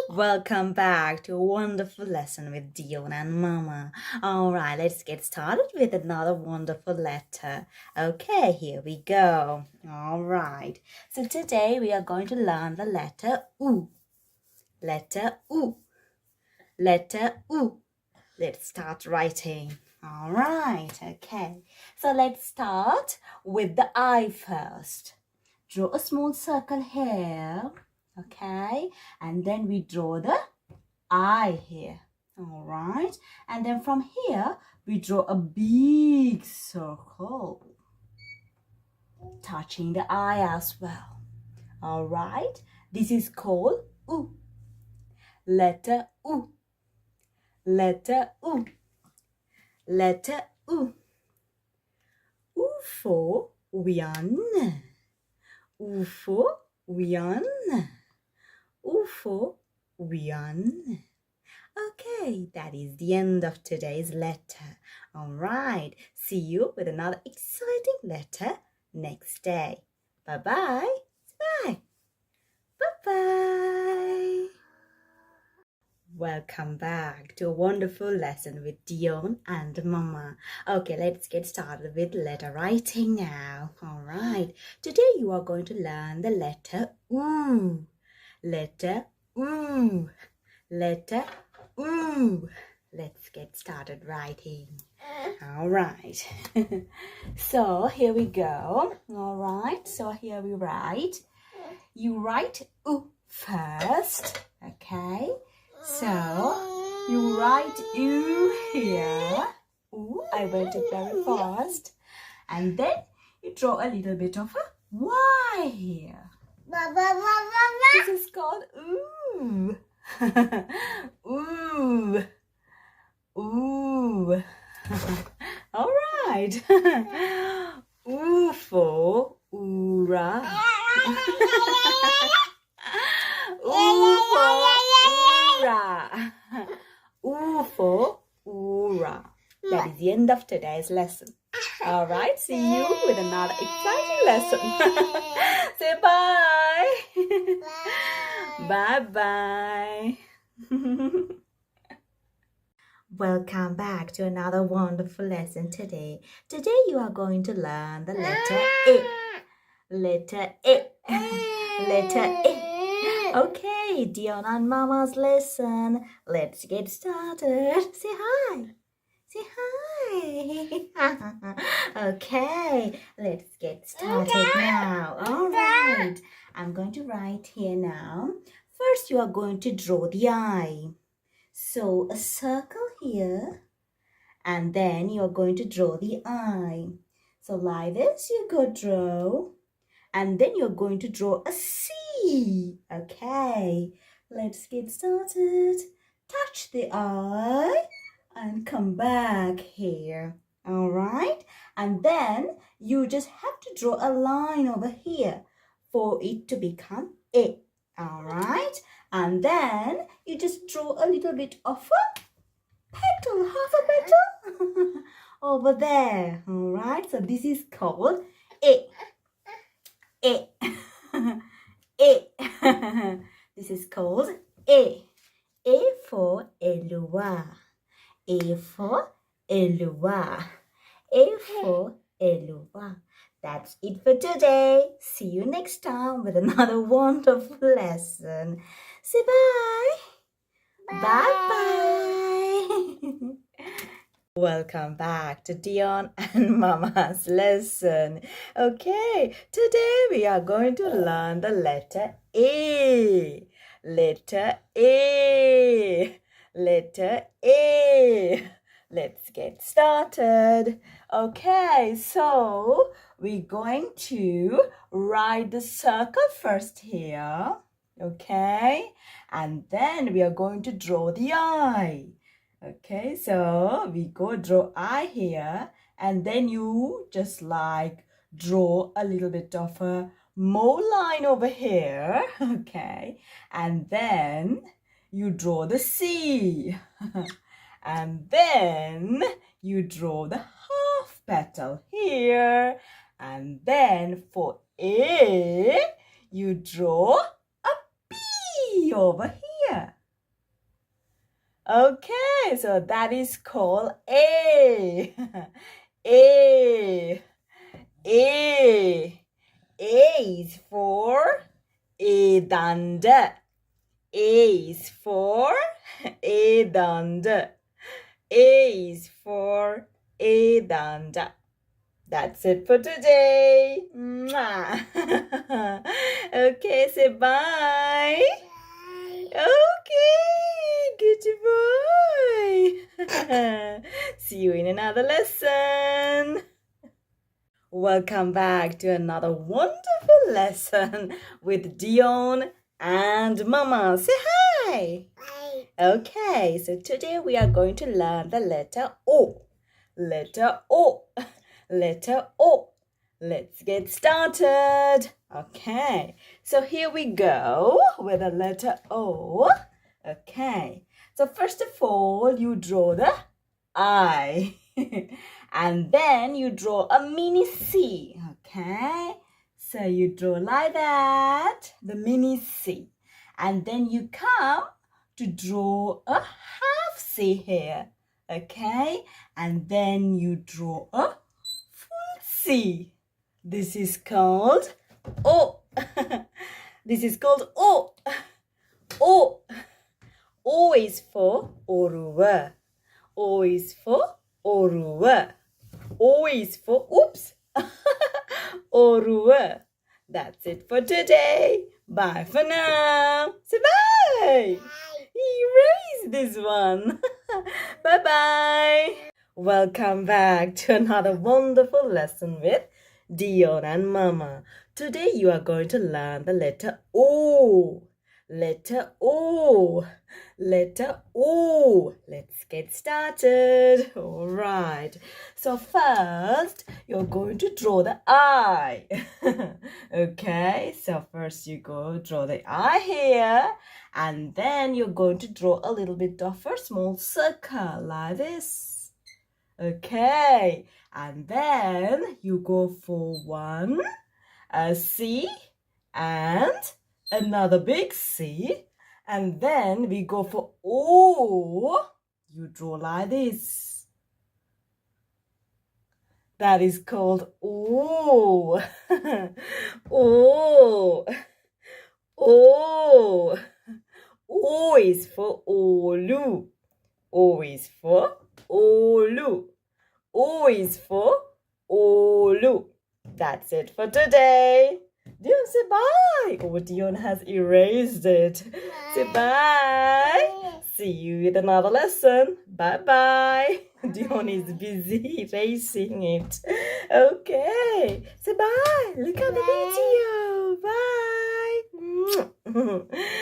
Welcome back to a wonderful lesson with Dion and Mama. Alright, let's get started with another wonderful letter. Okay, here we go. Alright, so today we are going to learn the letter U. Letter U. Letter U. Let's start writing. Alright, okay. So let's start with the I first. Draw a small circle here. Okay, and then we draw the I here. All right, and then from here we draw a big circle touching the I as well. All right, this is called U. Letter U. Letter U. Letter U. U for Uyan. U for Uyan. U for Uyan. Okay, that is the end of today's letter. All right, see you with another exciting letter next day. Bye-bye. Bye. Bye-bye. Welcome back to a wonderful lesson with Dion and Mama. Okay, let's get started with letter writing now. All right, today you are going to learn the letter U. Letter U. Letter U. Let's get started writing. All right. So here we go. All right. So here we write. You write U first. Okay. So you write U here. U. I went it very fast. And then you draw a little bit of a Y here. This is called U. Ooh. Ooh. All right. Ooh for Oora. Ooh for Oora. Ooh for Oora. That is the end of today's lesson. All right. See you with another exciting lesson. Say bye. Bye-bye. Welcome back to another wonderful lesson today. Today you are going to learn the letter A. Letter A. Letter A. Okay, Dion and Mama's lesson. Let's get started. Say hi. Say hi. Okay, let's get started now. All right. I'm going to write here now. First, you are going to draw the eye. So, a circle here. And then you are going to draw the eye. So, like this, you go draw. And then you're going to draw a C. Okay, let's get started. Touch the eye and come back here. All right. And then you just have to draw a line over here for it to become A. All right. And then you just draw a little bit of a petal, half a petal over there. All right. So this is called A. A. A. This is called A. A for Elua. A for Elua. A for Elua. That's it for today. See you next time with another wonderful lesson. Say bye. Bye-bye. Welcome back to Dion and Mama's lesson. Okay, today we are going to learn the letter A. Letter A. Letter A. Let's get started. Okay, so we're going to write the circle first here. Okay, and then we are going to draw the eye. Okay, so we go draw eye here, and then you just like draw a little bit of a more line over here. Okay, and then you draw the C. And then you draw the half petal here. And then for A, you draw a P over here. Okay, so that is called A. A. A. A is for Edanda. A is for Edanda. A is for Edanda. That's it for today. Mwah. Okay, say bye. Okay, good boy. See you in another lesson. Welcome back to another wonderful lesson with Dion and Mama. Say hi. Hi. Okay, so today we are going to learn the letter O. Letter O. Letter O. Let's get started. Okay, so here we go with the letter O. Okay, so first of all, you draw the I. And then you draw a mini C. Okay, so you draw like that, the mini C. And then you come to draw a half C here. Okay, and then you draw a full C. This is called O. This is called O. O. O is for oruwa. O is for oruwa. O is for oops. Oruwa. That's it for today. Bye for now. Say bye. Erase this one. Bye-bye. Welcome back to another wonderful lesson with Dion and Mama. Today you are going to learn the letter O. Letter O. Letter O. Let's get started. All right. So first, you're going to draw the I. Okay. So first you go draw the I here. And then you're going to draw a little bit of a small circle like this. Okay. And then you go for one, a C, and another big C, and then we go for O. You draw like this. That is called O. O. O. O is for Olu. O is for Olu. O is for Olu. That's it for today. Dion, say bye. Oh, Dion has erased it. Bye. Say bye. See you with another lesson. Bye-bye. Dion is busy erasing it. Okay. Say bye. Look at the video. Bye.